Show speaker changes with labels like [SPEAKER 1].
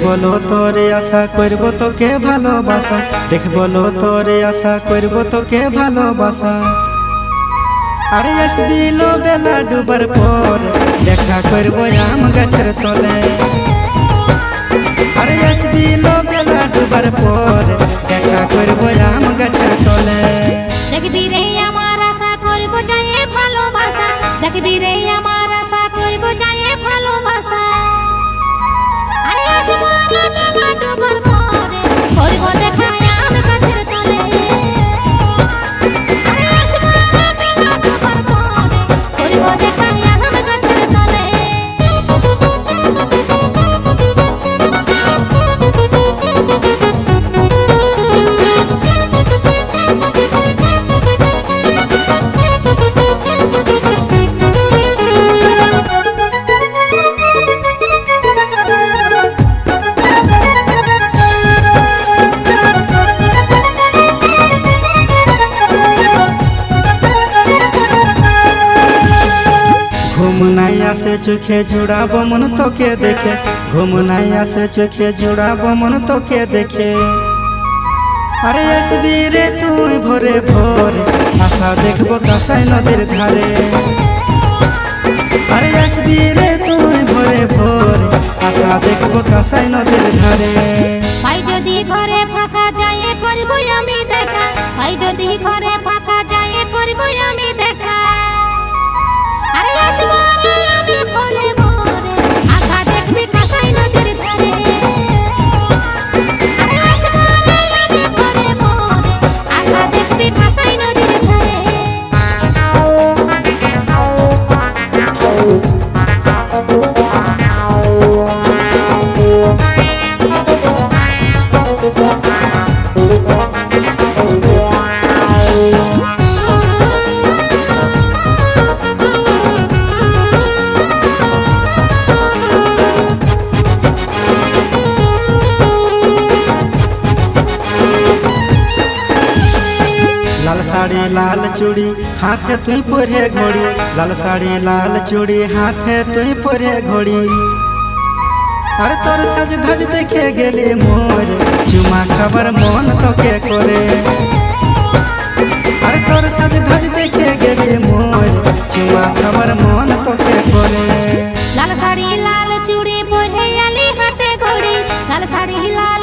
[SPEAKER 1] দেখবলো তোরে আশা করব তোকে ভালোবাসা, দেখবলো তোরে আশা করব তোকে ভালোবাসা। আরে আসবি লো বেলা ডুবার পর দেখা করব আম গাছের তলে। আরে আসবি লো বেলা ডুবার পর দেখা করব আম গাছের তলে।
[SPEAKER 2] দেখবি রে আমার আশা করব যায় ভালোবাসা, দেখবি রে আমার আশা করব যায় ভালোবাসা। আরে আসবো লো বেলা ডুবার পর করব দেখা আম গাছের তলে। আরে আসবো লো বেলা ডুবার পর করব দেখা আম গাছের তলে।
[SPEAKER 1] ঘুম নাই আসে চোখে জুড়াবো মন তোকে দেখে, ঘুম নাই আসে চোখে জুড়াবো মন তোকে দেখে। আরে আসবি রে তুই ভোরে ভোরে আশা দেখবো কাঁসাই নদীর ধারে। আরে আসবি রে তুই ভোরে ভোরে আশা দেখবো কাঁসাই নদীর ধারে।
[SPEAKER 2] ভাই যদি ঘরে ফাঁকা যায় করব আমি দেখা, ভাই যদি ঘরে ফাঁকা যায় করব আমি দেখা। আরে আসবো রে আমি ভোরে ভোরে আশা দেখবি কাঁসাই নদীর ধারে। আরে আসবো রে আমি ভোরে ভোরে আশা দেখবি কাঁসাই নদীর ধারে।
[SPEAKER 1] लाल साड़ी लाल चूड़ी हाथे तुई परे घोड़ी, लाल साड़ी लाल चूड़ी हाथे तुई परे घोड़ी। अरे तोर सज धज देखे गेली मोर चुमा खबर मन तोके करे। अरे तोर सज धज देखे गेली मोर चुमा खबर मन तोके करे।
[SPEAKER 2] लाल साड़ी लाल चूड़ी परे आली हाथे घोड़ी, लाल साड़ी लाल